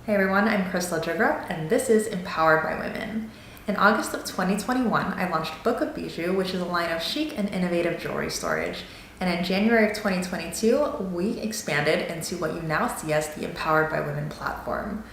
Hey everyone, I'm Crystal Jigrup, and this is Empowered by Women. In August of 2021, I launched Book of Bijou, which is a line of chic and innovative jewelry storage. And in January of 2022, we expanded into what you now see as the Empowered by Women platform.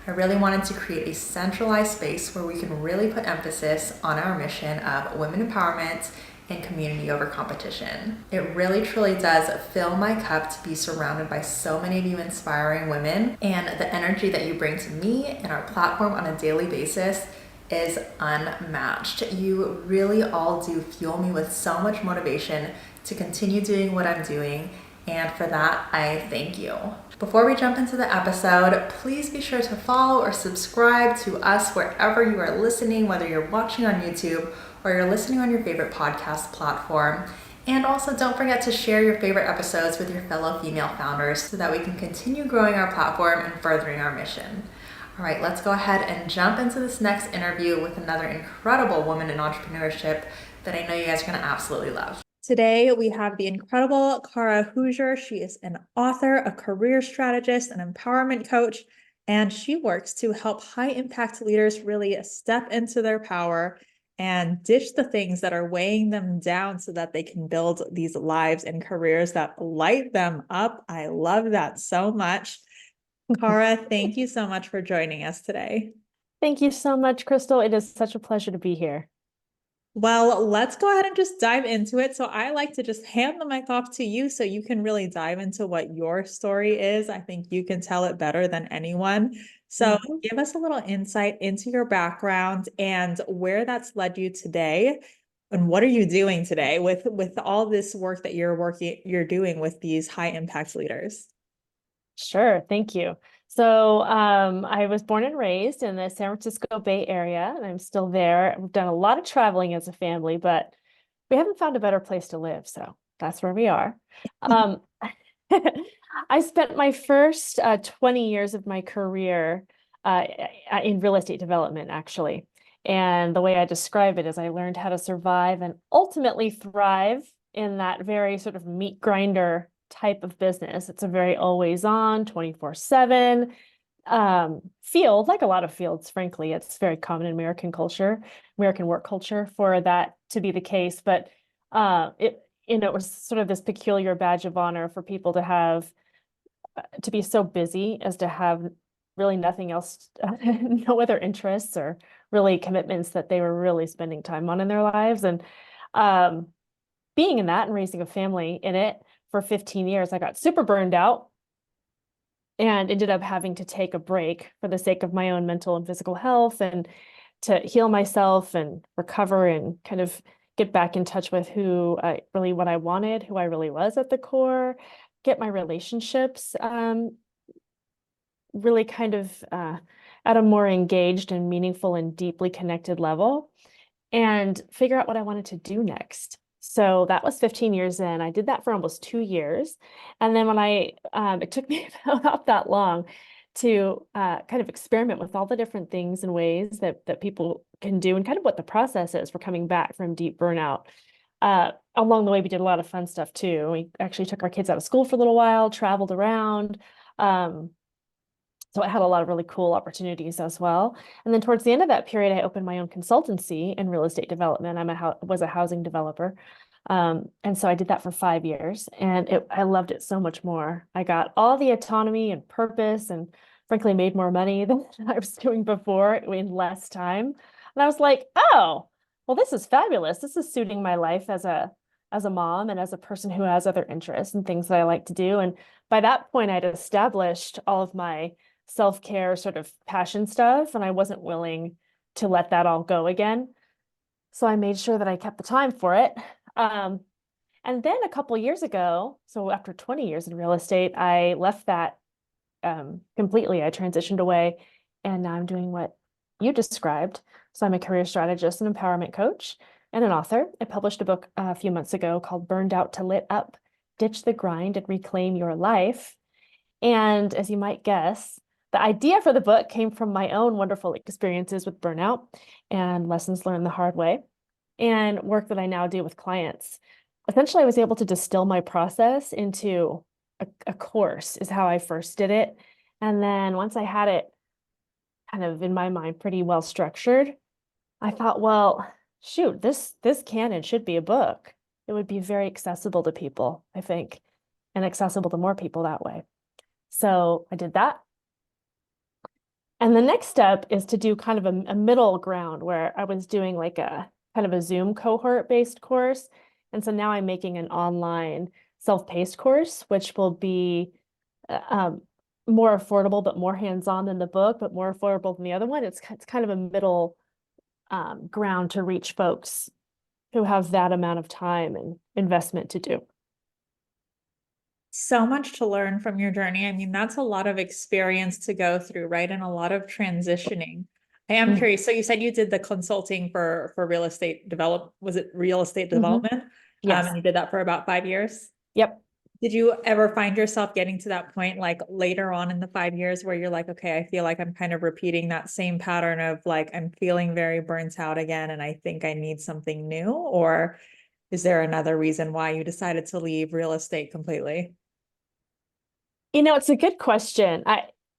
I really wanted to create a centralized space where we can really put emphasis on our mission of women empowerment and community over competition. It really truly does fill my cup to be surrounded by so many of you inspiring women, and the energy that you bring to me and our platform on a daily basis is unmatched. You really all do fuel me with so much motivation to continue doing what I'm doing, and for that, I thank you. Before we jump into the episode, please be sure to follow or subscribe to us wherever you are listening, whether you're watching on YouTube or you're listening on your favorite podcast platform. And also don't forget to share your favorite episodes with your fellow female founders so that we can continue growing our platform and furthering our mission. All right, let's go ahead and jump into this next interview with another incredible woman in entrepreneurship that I know you guys are going to absolutely love. Today, we have the incredible Cara Houser. She is an author, a career strategist, an empowerment coach, and she works to help high-impact leaders really step into their power and ditch the things that are weighing them down so that they can build these lives and careers that light them up. I love that so much. Cara, thank you so much for joining us today. Thank you so much, Crystal. It is such a pleasure to be here. Well, let's go ahead and just dive into it. So I like to just hand the mic off to you so you can really dive into what your story is. I think you can tell it better than anyone. So give us a little insight into your background and where that's led you today. And what are you doing today with all this work that you're doing with these high impact leaders? Sure, thank you. So I was born and raised in the San Francisco Bay Area, and I'm still there. We've done a lot of traveling as a family, but we haven't found a better place to live, so that's where we are. Um, I spent my first 20 years of my career in real estate development, actually. And the way I describe it is I learned how to survive and ultimately thrive in that very sort of meat grinder type of business. It's a very always on, 24/7 field, like a lot of fields, frankly. It's very common in American culture, American work culture for that to be the case. But it was sort of this peculiar badge of honor for people to have to be so busy as to have really nothing else, no other interests or really commitments that they were really spending time on in their lives. And um, being in that and raising a family in it for 15 years, I got super burned out and ended up having to take a break for the sake of my own mental and physical health and to heal myself and recover and kind of get back in touch with what I wanted, who I really was at the core, get my relationships really kind of at a more engaged and meaningful and deeply connected level, and figure out what I wanted to do next. So that was 15 years in. I did that for almost 2 years. And then it took me about that long to kind of experiment with all the different things and ways that people can do and kind of what the process is for coming back from deep burnout. Along the way, we did a lot of fun stuff too. We actually took our kids out of school for a little while, traveled around. So I had a lot of really cool opportunities as well. And then towards the end of that period, I opened my own consultancy in real estate development. Was a housing developer. And so I did that for 5 years, and I loved it so much more. I got all the autonomy and purpose, and frankly made more money than I was doing before in less time. And I was like, oh, well, this is fabulous. This is suiting my life as a mom and as a person who has other interests and things that I like to do. And by that point, I'd established all of my self-care sort of passion stuff, and I wasn't willing to let that all go again. So I made sure that I kept the time for it. Um, and then a couple of years ago, so after 20 years in real estate, I left that completely. I transitioned away, and now I'm doing what you described. So I'm a career strategist and empowerment coach and an author. I published a book a few months ago called Burned Out to Lit Up, Ditch the Grind and Reclaim Your Life. And as you might guess, the idea for the book came from my own wonderful experiences with burnout and lessons learned the hard way and work that I now do with clients. Essentially, I was able to distill my process into a course is how I first did it. And then once I had it kind of in my mind pretty well structured. I thought, well, shoot, this canon should be a book. It would be very accessible to people, I think, and accessible to more people that way. So I did that. And the next step is to do kind of a middle ground where I was doing like a kind of a Zoom cohort based course. And so now I'm making an online self-paced course, which will be more affordable, but more hands-on than the book, but more affordable than the other one. It's kind of a middle ground to reach folks who have that amount of time and investment to do. So much to learn from your journey. I mean, that's a lot of experience to go through, right? And a lot of transitioning. I am Mm. curious. So you said you did the consulting for real estate develop, was it real estate Mhm. development? Yes. And you did that for about 5 years. Yep. Did you ever find yourself getting to that point, like later on in the 5 years, where you're like, okay, I feel like I'm kind of repeating that same pattern of like, I'm feeling very burnt out again, and I think I need something new? Or is there another reason why you decided to leave real estate completely? It's a good question.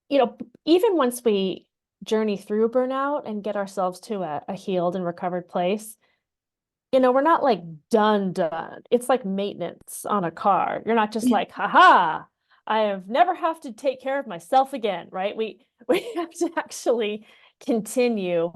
Even once we journey through burnout and get ourselves to a healed and recovered place, we're not like done. It's like maintenance on a car. You're not just like, haha, I have never have to take care of myself again, right? We have to actually continue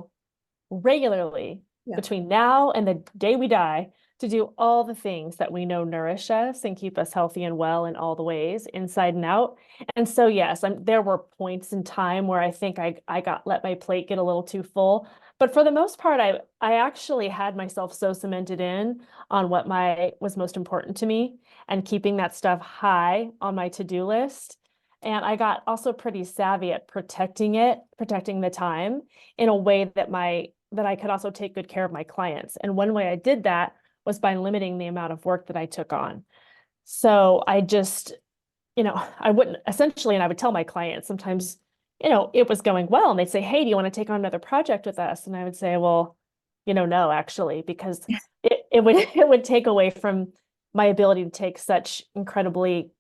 regularly Yeah. between now and the day we die to do all the things that we know nourish us and keep us healthy and well in all the ways, inside and out. And so, yes, there were points in time where I think I got let my plate get a little too full. But for the most part, I actually had myself so cemented in on what was most important to me and keeping that stuff high on my to-do list. And I got also pretty savvy at protecting the time in a way that I could also take good care of my clients. And one way I did that was by limiting the amount of work that I took on. So I just, I wouldn't essentially, and I would tell my clients sometimes, it was going well, and they'd say, "Hey, do you want to take on another project with us?" And I would say, "Well, no, actually, because it would it would take away from my ability to take such incredibly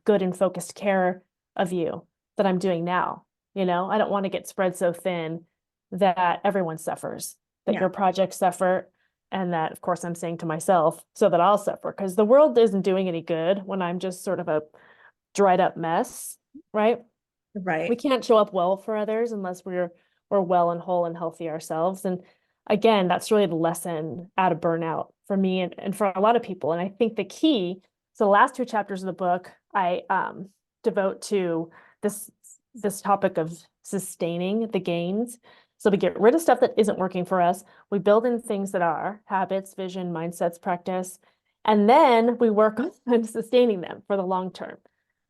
good and focused care of you that I'm doing now. I don't want to get spread so thin that everyone suffers, that Yeah. your projects suffer, and that, of course, I'm saying to myself, so that I'll suffer, because the world isn't doing any good when I'm just sort of a dried up mess, right? We Right. can't show up well for others unless we're well and whole and healthy ourselves. And again, that's really the lesson out of burnout for me and for a lot of people. And I think the key, so the last two chapters of the book, I devote to this this topic of sustaining the gains. So we get rid of stuff that isn't working for us. We build in things that are habits, vision, mindsets, practice, and then we work on sustaining them for the long term.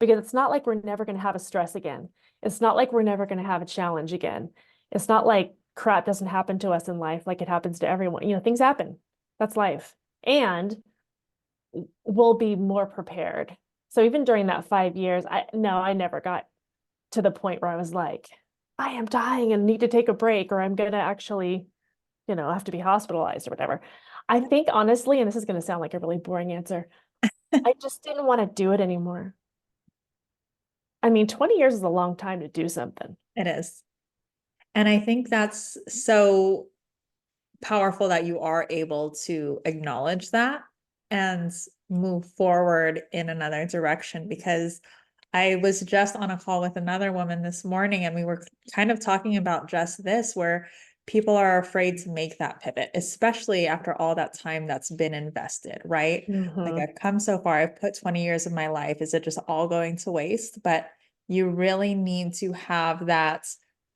Because it's not like we're never going to have a stress again. It's not like we're never going to have a challenge again. It's not like crap doesn't happen to us in life like it happens to everyone. Things happen. That's life. And we'll be more prepared. So even during that 5 years, I never got to the point where I was like, I am dying and need to take a break, or I'm gonna actually, have to be hospitalized or whatever. I think honestly, and this is gonna sound like a really boring answer, I just didn't want to do it anymore. I mean, 20 years is a long time to do something. It is. And I think that's so powerful that you are able to acknowledge that and move forward in another direction, because I was just on a call with another woman this morning, and we were kind of talking about just this, where people are afraid to make that pivot, especially after all that time that's been invested, right? Like, Mm-hmm. I've come so far, I've put 20 years of my life. Is it just all going to waste? But you really need to have that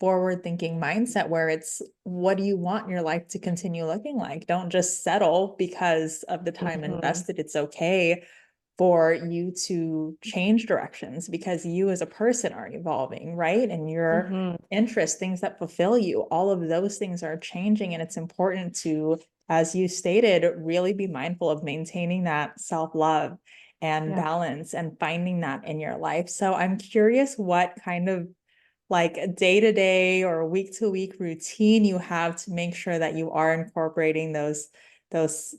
forward thinking mindset where it's, what do you want your life to continue looking like? Don't just settle because of the time Mm-hmm. invested. It's okay for you to change directions because you as a person are evolving, right? And your Mm-hmm. interests, things that fulfill you, all of those things are changing. And it's important to, as you stated, really be mindful of maintaining that self-love and Yeah. balance and finding that in your life. So I'm curious what kind of like day to day or week to week routine you have to make sure that you are incorporating those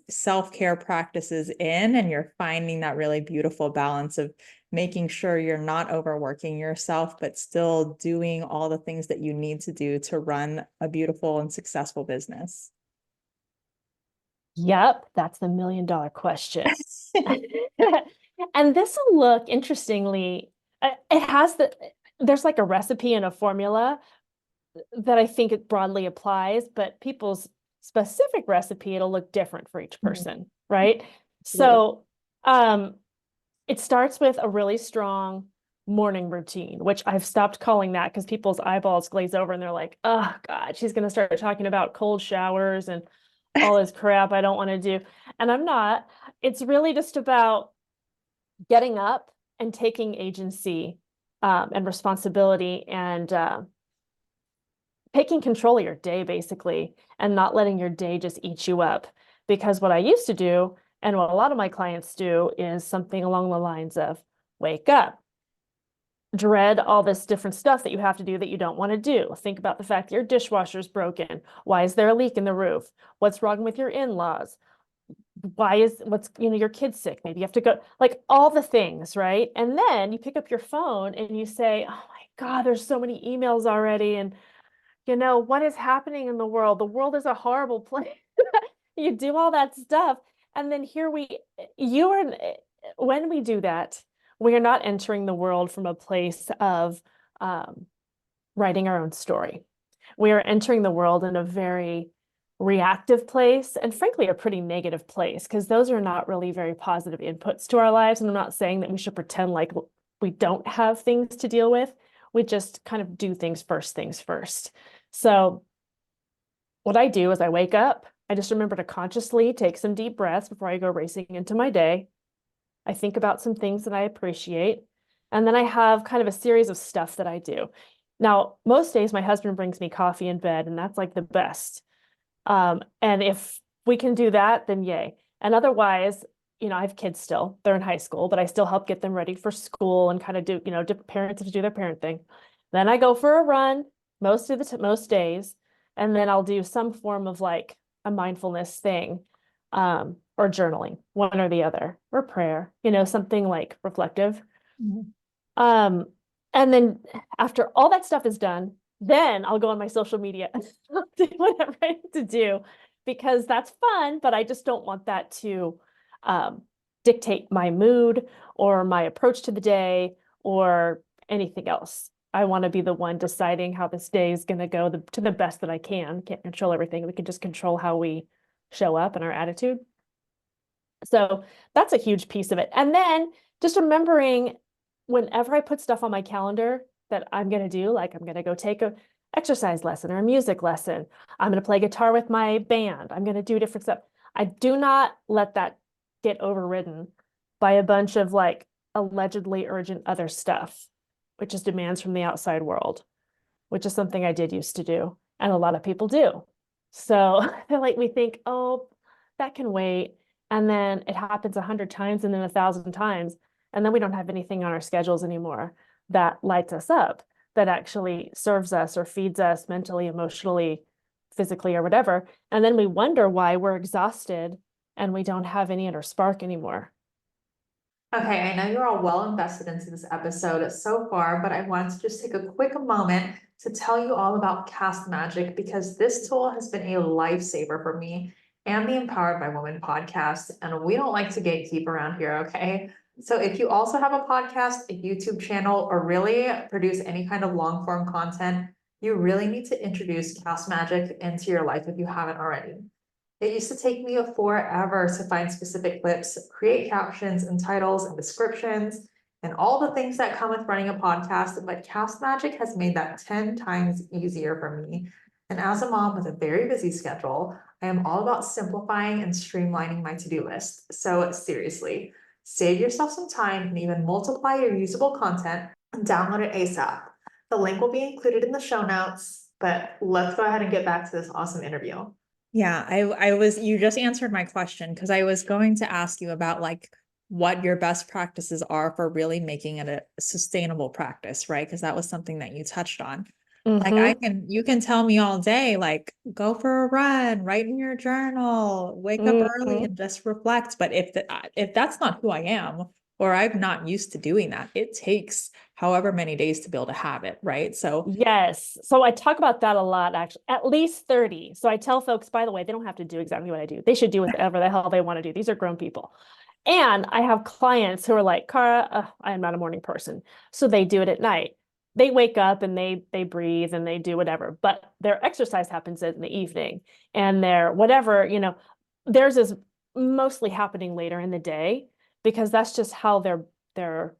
self-care practices in, and you're finding that really beautiful balance of making sure you're not overworking yourself, but still doing all the things that you need to do to run a beautiful and successful business? Yep, that's the $1 million question. And this will look interestingly, it has there's like a recipe and a formula that I think it broadly applies, but people's specific recipe, it'll look different for each Mhm. person, right? Absolutely. So, it starts with a really strong morning routine, which I've stopped calling that because people's eyeballs glaze over and they're like, oh God, she's going to start talking about cold showers and all this crap I don't want to do. And I'm not. It's really just about getting up and taking agency and responsibility and taking control of your day, basically, and not letting your day just eat you up. Because what I used to do, and what a lot of my clients do, is something along the lines of wake up, dread all this different stuff that you have to do that you don't want to do. Think about the fact that your dishwasher's broken. Why is there a leak in the roof? What's wrong with your in-laws? Your kid's sick? Maybe you have to go, like all the things, right? And then you pick up your phone and you say, oh my God, there's so many emails already. And what is happening in the world? The world is a horrible place. You do all that stuff. And then you are, when we do that, we are not entering the world from a place of um, writing our own story. We are entering the world in a very reactive place and frankly a pretty negative place because those are not really very positive inputs to our lives. And I'm not saying that we should pretend like we don't have things to deal with. We just kind of do things first. So what I do is I wake up, I just remember to consciously take some deep breaths before I go racing into my day. I think about some things that I appreciate. And then I have kind of a series of stuff that I do. Now, most days my husband brings me coffee in bed, and that's like the best. And if we can do that, then yay. And otherwise, I have kids still. They're in high school, but I still help get them ready for school and kind of do, different parents have to do their parent thing. Then I go for a run most days, and then I'll do some form of like a mindfulness thing, or journaling, one or the other, or prayer, something like reflective. Mhm. Um, and then after all that stuff is done, then I'll go on my social media and do whatever I need to do because that's fun, but I just don't want that to dictate my mood or my approach to the day or anything else. I want to be the one deciding how this day is going to go to the best that I can. Can't control everything. We can just control how we show up and our attitude. So that's a huge piece of it. And then just remembering whenever I put stuff on my calendar that I'm going to do, like I'm going to go take a exercise lesson or a music lesson. I'm going to play guitar with my band. I'm going to do different stuff. I do not let that get overridden by a bunch of like allegedly urgent other stuff, which is demands from the outside world, which is something I did used to do. And a lot of people do. So like we think, oh, that can wait. And then it happens 100 times and then 1,000 times. And then we don't have anything on our schedules anymore that lights us up, that actually serves us or feeds us mentally, emotionally, physically, or whatever. And then we wonder why we're exhausted and we don't have any inner spark anymore. Okay, I know you're all well invested into this episode so far, but I wanted to just take a quick moment to tell you all about Cast Magic because this tool has been a lifesaver for me and the Empowered by Women podcast. And we don't like to gatekeep around here, okay? So if you also have a podcast, a YouTube channel, or really produce any kind of long form content, you really need to introduce Cast Magic into your life if you haven't already. It used to take me forever to find specific clips, create captions and titles and descriptions, and all the things that come with running a podcast, but Cast Magic has made that 10 times easier for me. And as a mom with a very busy schedule, I am all about simplifying and streamlining my to-do list. So seriously, save yourself some time and even multiply your usable content and download it ASAP. The link will be included in the show notes, but let's go ahead and get back to this awesome interview. Yeah, you just answered my question because I was going to ask you about like what your best practices are for really making it a sustainable practice, right? Because that was something that you touched on. Like you can tell me all day, like go for a run, write in your journal, wake up early Mm-hmm. and just reflect. But if that's not who I am, or I'm not used to doing that. It takes however many days to build a habit, right? So Yes. So I talk about that a lot, actually, at least 30. So I tell folks, by the way, they don't have to do exactly what I do. They should do whatever the hell they want to do. These are grown people. And I have clients who are like, Cara, I am not a morning person. So they do it at night. They wake up and they breathe and they do whatever, but their exercise happens in the evening and their whatever, theirs is mostly happening later in the day because that's just how their their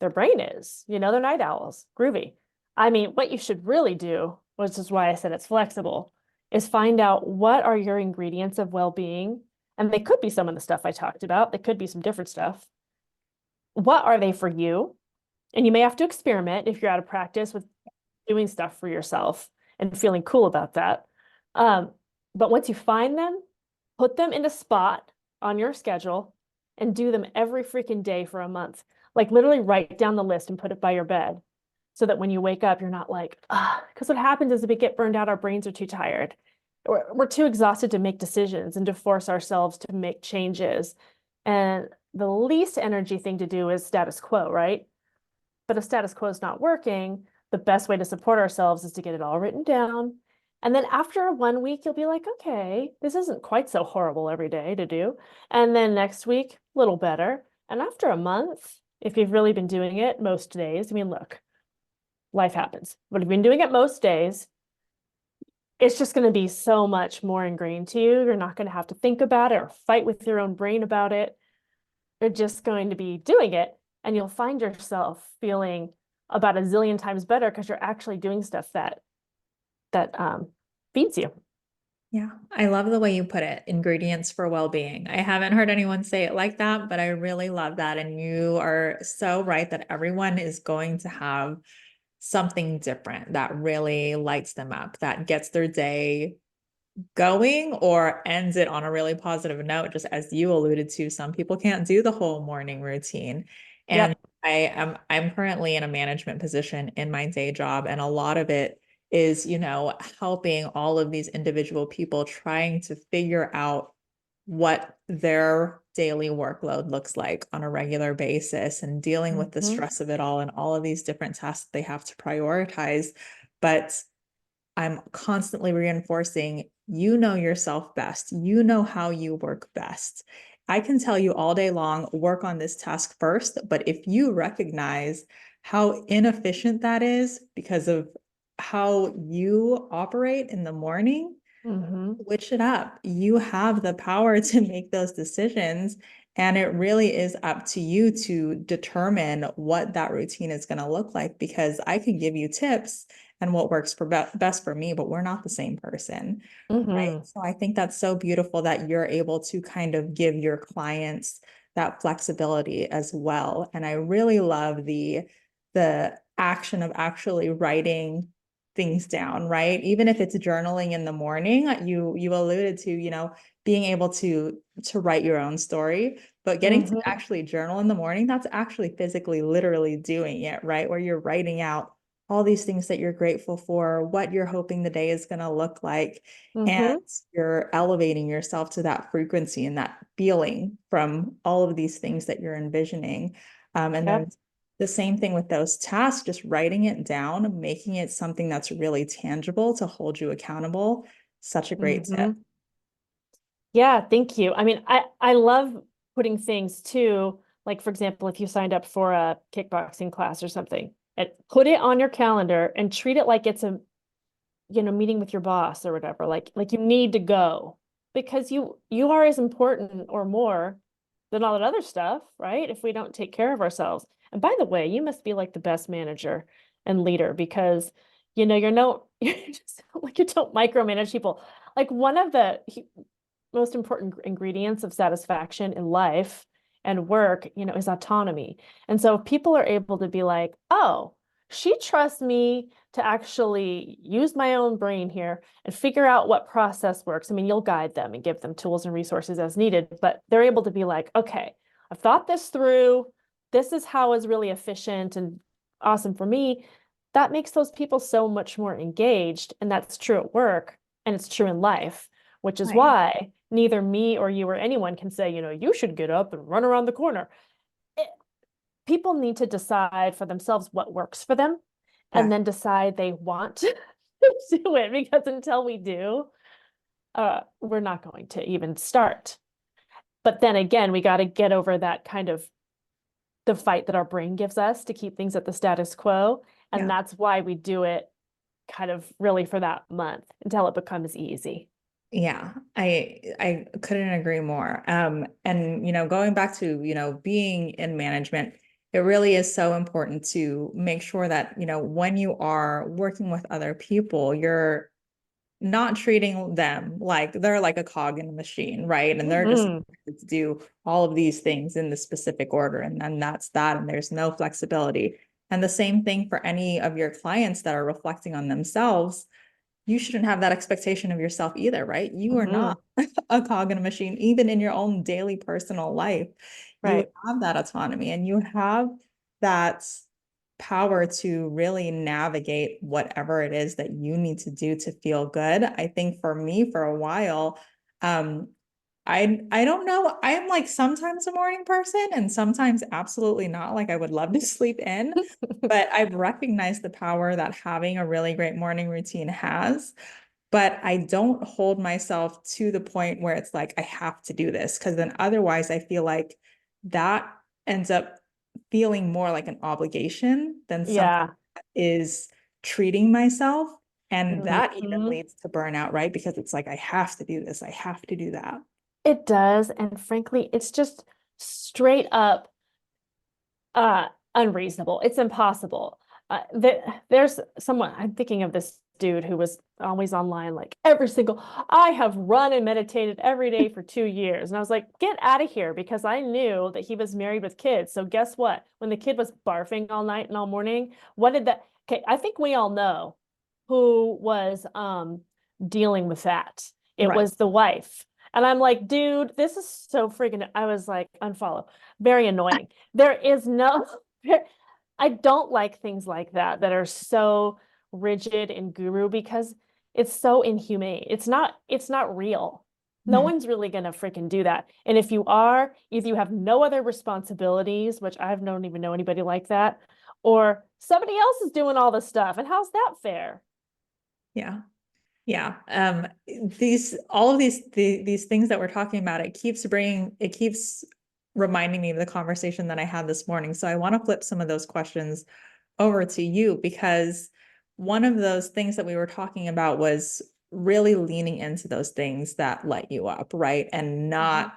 brain is. They're night owls, groovy. I mean, what you should really do, which is why I said it's flexible, is find out what are your ingredients of well-being. And they could be some of the stuff I talked about. They could be some different stuff. What are they for you? And you may have to experiment if you're out of practice with doing stuff for yourself and feeling cool about that. Um, but once you find them, put them in a spot on your schedule and do them every freaking day for a month. Like literally write down the list and put it by your bed so that when you wake up, you're not like, ah, because what happens is if we get burned out, our brains are too tired. We're too exhausted to make decisions and to force ourselves to make changes. And the least energy thing to do is status quo, right? But if status quo is not working, the best way to support ourselves is to get it all written down. And then after 1 week, you'll be like, okay, this isn't quite so horrible every day to do. And then next week, a little better. And after a month, if you've really been doing it most days, I mean, look, life happens. But if you've been doing it most days, it's just going to be so much more ingrained to you. You're not going to have to think about it or fight with your own brain about it. You're just going to be doing it. And you'll find yourself feeling about a zillion times better because you're actually doing stuff that feeds you. yeah, I love the way you put it, ingredients for well-being. I haven't heard anyone say it like that, but I really love that. And you are so right that everyone is going to have something different that really lights them up, that gets their day going or ends it on a really positive note. Just as you alluded to, some people can't do the whole morning routine. And Yep. I'm currently in a management position in my day job, and a lot of it is, helping all of these individual people trying to figure out what their daily workload looks like on a regular basis and dealing with the Mm-hmm. stress of it all and all of these different tasks they have to prioritize. But I'm constantly reinforcing, you know yourself best. You know how you work best. I can tell you all day long, work on this task first. But if you recognize how inefficient that is because of how you operate in the morning, Mm-hmm. switch it up. You have the power to make those decisions. And it really is up to you to determine what that routine is going to look like, because I can give you tips and what works for best for me, but we're not the same person. Right. Mm-hmm. So I think that's so beautiful that you're able to kind of give your clients that flexibility as well. And I really love the action of actually writing things down, right? Even if it's journaling in the morning, you alluded to, being able to write your own story, but getting to Mm-hmm. actually journal in the morning, that's actually physically, literally doing it, right? Where you're writing out all these things that you're grateful for, what you're hoping the day is going to look like, and Mm-hmm. you're elevating yourself to that frequency and that feeling from all of these things that you're envisioning. And then Yep. the same thing with those tasks, just writing it down, making it something that's really tangible to hold you accountable. Such a great tip. Mm-hmm. Yeah, thank you. I mean, I love putting things too, like for example, if you signed up for a kickboxing class or something, and put it on your calendar and treat it like it's a meeting with your boss or whatever, like you need to go because you are as important or more than all that other stuff, right? If we don't take care of ourselves. And by the way, you must be like the best manager and leader because you're no you're just like you don't micromanage people. Like one of the most important ingredients of satisfaction in life and work, is autonomy. And so if people are able to be like, oh, she trusts me to actually use my own brain here and figure out what process works. I mean, you'll guide them and give them tools and resources as needed, but they're able to be like, okay, I've thought this through. This is how is really efficient and awesome for me. That makes those people so much more engaged. And that's true at work and it's true in life, which is Right. why neither me or you or anyone can say, you should get up and run around the corner. people need to decide for themselves what works for them and Yeah. then decide they want to do it, because until we do, we're not going to even start. But then again, we got to get over that kind of the fight that our brain gives us to keep things at the status quo. And Yeah. that's why we do it kind of really for that month until it becomes easy. Yeah, I couldn't agree more. And going back to, being in management, it really is so important to make sure that, when you are working with other people, you're not treating them like they're like a cog in a machine, right? And they're just Mhm. to do all of these things in the specific order, and then that's that, and there's no flexibility. And the same thing for any of your clients that are reflecting on themselves. You shouldn't have that expectation of yourself either, right? You are Mhm. not a cog in a machine, even in your own daily personal life. You Right. have that autonomy and you have that power to really navigate whatever it is that you need to do to feel good. I think for me, for a while, um, I don't know. I'm like sometimes a morning person and sometimes absolutely not. Like I would love to sleep in, but I've recognized the power that having a really great morning routine has. But I don't hold myself to the point where it's like I have to do this, because then otherwise I feel like that ends up feeling more like an obligation than something Yeah. that is treating myself. And that even Mhm. leads to burnout, right? Because it's like I have to do this, I have to do that. It does. And frankly, it's just straight up unreasonable. It's impossible. There's someone, I'm thinking of this dude who was always online, like I have run and meditated every day for 2 years. And I was like, get out of here, because I knew that he was married with kids. So guess what? When the kid was barfing all night and all morning, what did that? Okay, I think we all know who was dealing with that. It Right. was the wife. And I'm like, dude, this is so freaking, I was like, unfollow. Very annoying. There is no, I don't like things like that are so rigid and guru, because it's so inhumane. It's not real. No Mhm. one's really gonna freaking do that. And if you are, either you have no other responsibilities, which I don't even know anybody like that, or somebody else is doing all the stuff. And how's that fair? Yeah. Yeah. These all of these things that we're talking about, it keeps reminding me of the conversation that I had this morning. So I want to flip some of those questions over to you, because one of those things that we were talking about was really leaning into those things that light you up, right? And Mhm. not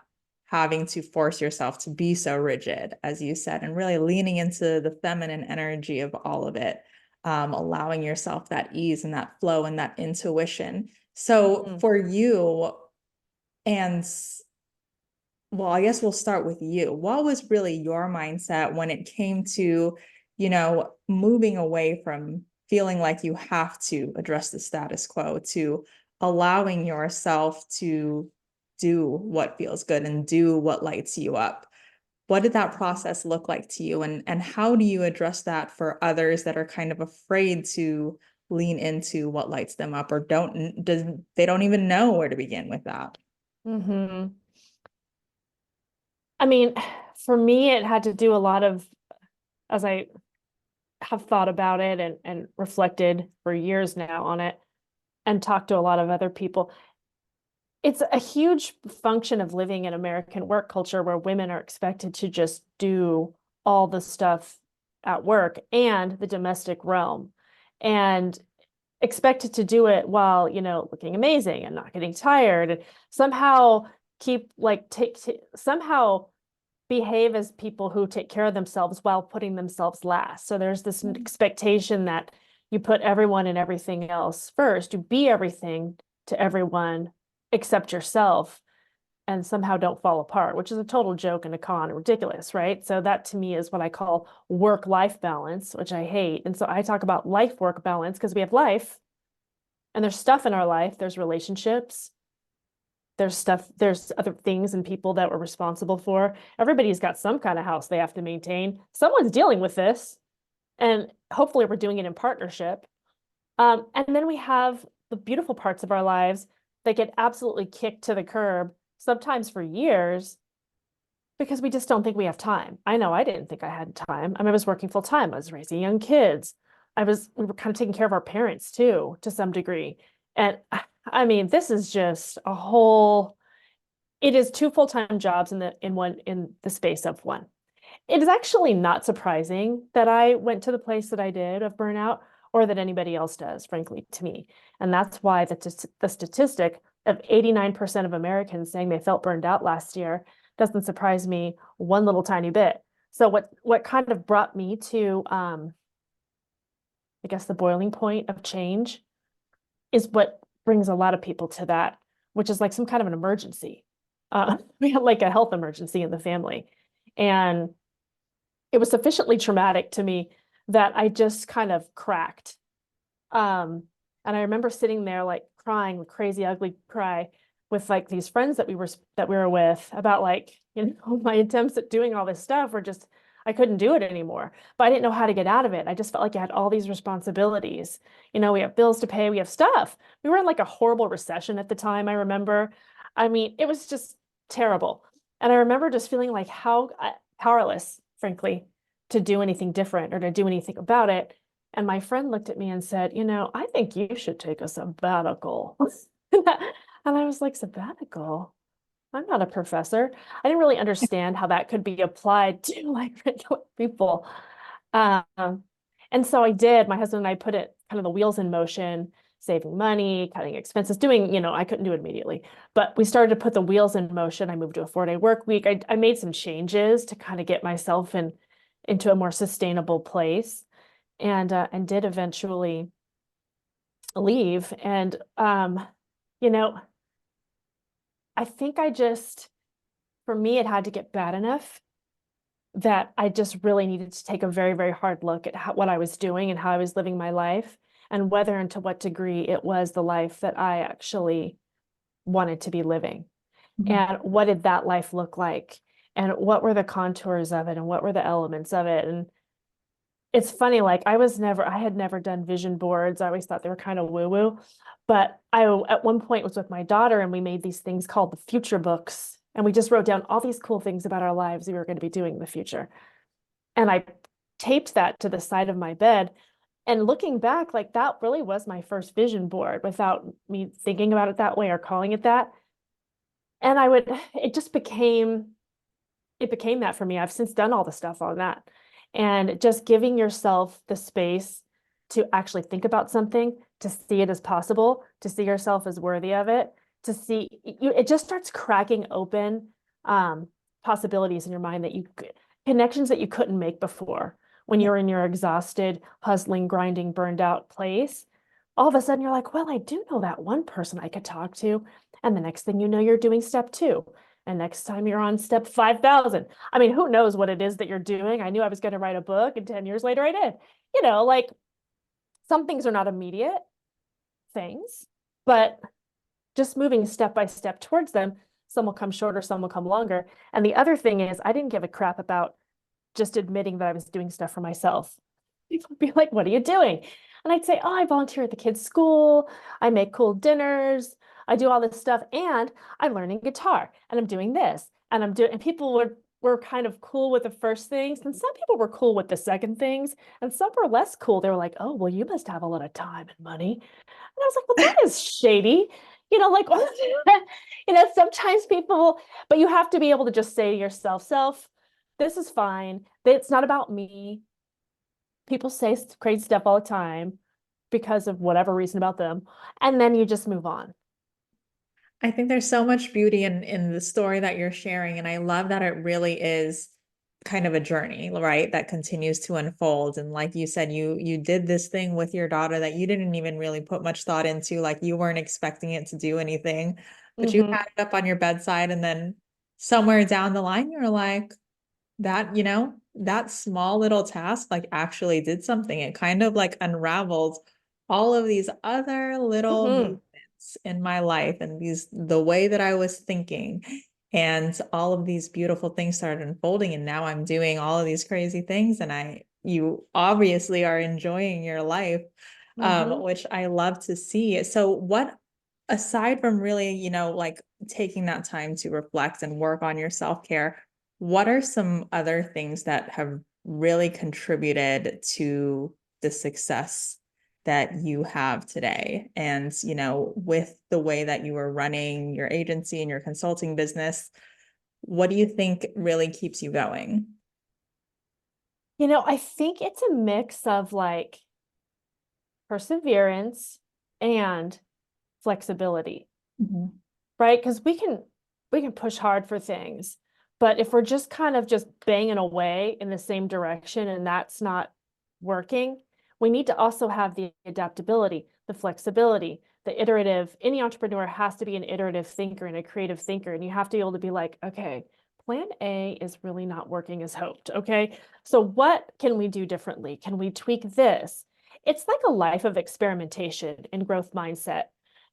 having to force yourself to be so rigid, as you said, and really leaning into the feminine energy of all of it, allowing yourself that ease and that flow and that intuition. So Mhm. for you, and well, I guess we'll start with you. What was really your mindset when it came to, moving away from feeling like you have to address the status quo to allowing yourself to do what feels good and do what lights you up? What did that process look like to you? And how do you address that for others that are kind of afraid to lean into what lights them up, or they don't even know where to begin with that? Mhm. I mean, for me, it had to do a lot of, as I have thought about it and reflected for years now on it and talked to a lot of other people. It's a huge function of living in American work culture where women are expected to just do all the stuff at work and the domestic realm, and expected to do it while, looking amazing and not getting tired, and somehow keep like somehow behave as people who take care of themselves while putting themselves last. So there's this expectation that you put everyone and everything else first, you be everything to everyone except yourself, and somehow don't fall apart, which is a total joke and a con and ridiculous, right? So that to me is what I call work-life balance, which I hate. And so I talk about life-work balance because we have life and there's stuff in our life, there's relationships, there's stuff, there's other things and people that we're responsible for. Everybody's got some kind of house they have to maintain. Someone's dealing with this, and hopefully we're doing it in partnership. And then we have the beautiful parts of our lives that get absolutely kicked to the curb, sometimes for years, because we just don't think we have time. I know I didn't think I had time. I mean, I was working full time. I was raising young kids. We were kind of taking care of our parents too, to some degree. And I mean, this is just a whole, it is two full-time jobs in the space of one. It is actually not surprising that I went to the place that I did of burnout or that anybody else does, frankly, to me. And that's why the statistic of 89% of Americans saying they felt burned out last year doesn't surprise me one little tiny bit. So what kind of brought me to I guess the boiling point of change is what brings a lot of people to that, which is like some kind of an emergency. We had like a health emergency in the family. And it was sufficiently traumatic to me that I just kind of cracked. And I remember sitting there like crying, crazy, ugly cry with like these friends that we were with about like, my attempts at doing all this stuff were just, I couldn't do it anymore. But I didn't know how to get out of it. I just felt like I had all these responsibilities. We have bills to pay, we have stuff. We were in like a horrible recession at the time, I remember. I mean, it was just terrible. And I remember just feeling like how powerless, frankly, to do anything different or to do anything about it. And my friend looked at me and said, I think you should take a sabbatical. And I was like, sabbatical? I'm not a professor. I didn't really understand how that could be applied to like regular people. Um, and so I did. My husband and I put it kind of the wheels in motion, saving money, cutting expenses, I couldn't do it immediately, but we started to put the wheels in motion. I moved to a 4-day work week. I made some changes to kind of get myself into a more sustainable place and did eventually leave. And you know, I think for me, it had to get bad enough that I just really needed to take a very, very hard look at what I was doing and how I was living my life, and whether and to what degree it was the life that I actually wanted to be living. Mhm. And what did that life look like? And what were the contours of it? And what were the elements of it? And it's funny, like I had never done vision boards. I always thought they were kind of woo-woo. But I, at one point, was with my daughter and we made these things called the future books. And we just wrote down all these cool things about our lives we were going to be doing in the future. And I taped that to the side of my bed. And looking back, like that really was my first vision board without me thinking about it that way or calling it that. And it became that for me. I've since done all the stuff on that. And just giving yourself the space to actually think about something, to see it as possible, to see yourself as worthy of it, to see it just starts cracking open possibilities in your mind connections that you couldn't make before when Yeah. you're in your exhausted, hustling, grinding, burned out place. All of a sudden you're like, well, I do know that one person I could talk to. And the next thing you know, you're doing step 2. And next time you're on step 5,000. I mean, who knows what it is that you're doing? I knew I was going to write a book, and 10 years later I did. Like some things are not immediate things, but just moving step by step towards them, some will come shorter, some will come longer. And the other thing is, I didn't give a crap about just admitting that I was doing stuff for myself. People would be like, what are you doing? And I'd say, oh, I volunteer at the kids' school. I make cool dinners. I do all this stuff. And I'm learning guitar and I'm doing this. And people were kind of cool with the first things. And some people were cool with the second things. And some were less cool. They were like, oh, well, you must have a lot of time and money. And I was like, well, that is shady. Like, sometimes but you have to be able to just say to yourself, this is fine. It's not about me. People say crazy stuff all the time because of whatever reason about them. And then you just move on. I think there's so much beauty in the story that you're sharing, and I love that it really is kind of a journey, right? That continues to unfold. And like you said, you did this thing with your daughter that you didn't even really put much thought into, like you weren't expecting it to do anything, but you Mm-hmm. had it up on your bedside, and then somewhere down the line, you're like, that small little task like actually did something. It kind of like unraveled all of these other little Mm-hmm. movements in my life and the way that I was thinking. And all of these beautiful things started unfolding. And now I'm doing all of these crazy things. And you obviously are enjoying your life, Mm-hmm. which I love to see. So aside from really, like taking that time to reflect and work on your self-care, what are some other things that have really contributed to the success that you have today? And, with the way that you are running your agency and your consulting business, what do you think really keeps you going? I think it's a mix of like perseverance and flexibility, Mhm. right? Because we can push hard for things, but if we're just kind of just banging away in the same direction and that's not working, we need to also have the adaptability, the flexibility, the iterative. Any entrepreneur has to be an iterative thinker and a creative thinker, and you have to be able to be like, okay, plan A is really not working as hoped. Okay, so what can we do differently? Can we tweak this? It's like a life of experimentation and growth mindset.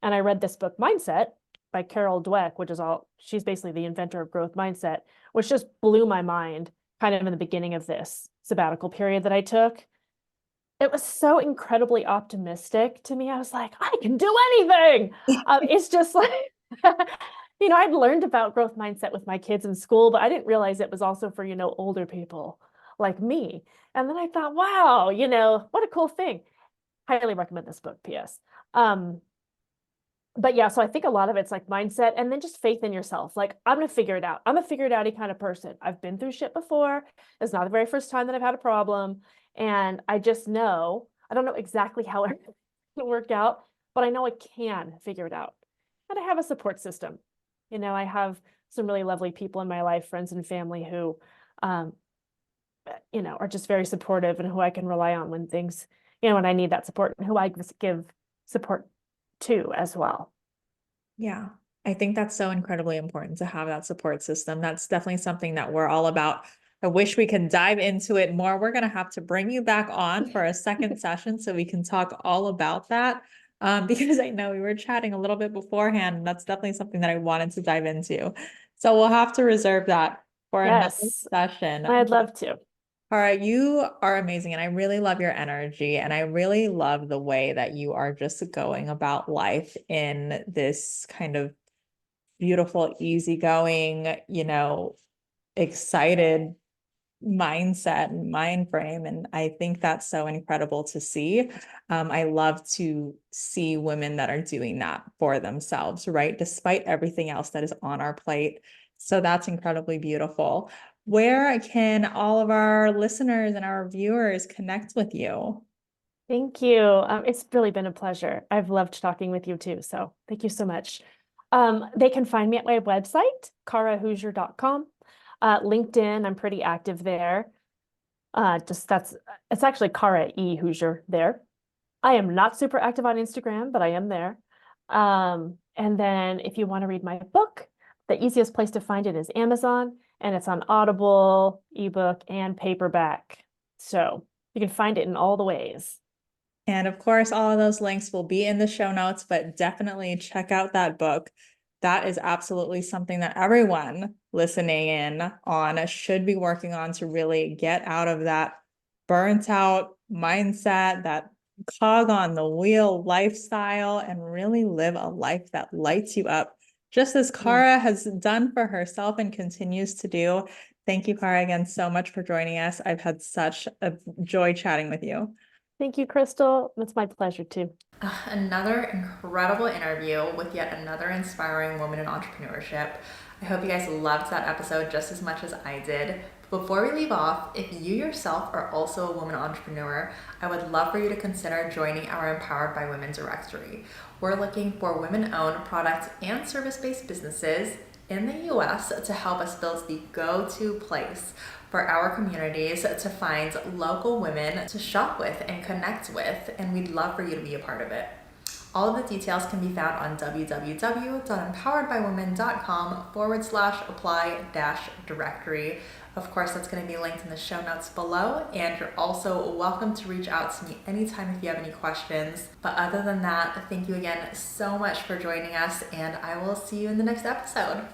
And I read this book, Mindset, by Carol Dweck, she's basically the inventor of growth mindset, which just blew my mind kind of in the beginning of this sabbatical period that I took. It was so incredibly optimistic to me. I was like, I can do anything. It's just like, I'd learned about growth mindset with my kids in school, but I didn't realize it was also for, older people like me. And then I thought, wow, what a cool thing. Highly recommend this book, P.S. But yeah, so I think a lot of it's like mindset and then just faith in yourself. Like, I'm going to figure it out. I'm a figure it outy kind of person. I've been through shit before. It's not the very first time that I've had a problem. And I just know, I don't know exactly how it will work out, but I know I can figure it out. And I have a support system. I have some really lovely people in my life, friends and family who, um, are just very supportive and who I can rely on when things, when I need that support and who I just give support to as well. Yeah, I think that's so incredibly important to have that support system. That's definitely something that we're all about. I wish we could dive into it more. We're going to have to bring you back on for a second session so we can talk all about that. Because I know we were chatting a little bit beforehand, and that's definitely something that I wanted to dive into. So we'll have to reserve that for another Yes, session. I'd love to. All right, you are amazing, and I really love your energy, and I really love the way that you are just going about life in this kind of beautiful, easygoing, excited mindset and mind frame. And I think that's so incredible to see. I love to see women that are doing that for themselves, right? Despite everything else that is on our plate. So that's incredibly beautiful. Where can all of our listeners and our viewers connect with you? Thank you. It's really been a pleasure. I've loved talking with you too. So thank you so much. They can find me at my website, carahouser.com. LinkedIn, I'm pretty active there. It's actually Cara E. Hoosier there. I am not super active on Instagram, but I am there. And then if you want to read my book, the easiest place to find it is Amazon, and it's on Audible, ebook, and paperback. So you can find it in all the ways. And of course, all of those links will be in the show notes, but definitely check out that book. That is absolutely something that everyone listening in on should be working on to really get out of that burnt out mindset, that cog on the wheel lifestyle, and really live a life that lights you up, just as Cara has done for herself and continues to do. Thank you, Cara, again so much for joining us. I've had such a joy chatting with you. Thank you, Crystal. It's my pleasure too. Another incredible interview with yet another inspiring woman in entrepreneurship. I hope you guys loved that episode just as much as I did. But before we leave off, if you yourself are also a woman entrepreneur, I would love for you to consider joining our Empowered by Women directory. We're looking for women-owned product and service-based businesses in the US to help us build the go-to place for our communities to find local women to shop with and connect with, and we'd love for you to be a part of it. All of the details can be found on www.empoweredbywomen.com/apply-directory. Of course, that's going to be linked in the show notes below, and you're also welcome to reach out to me anytime if you have any questions. But other than that, thank you again so much for joining us, and I will see you in the next episode.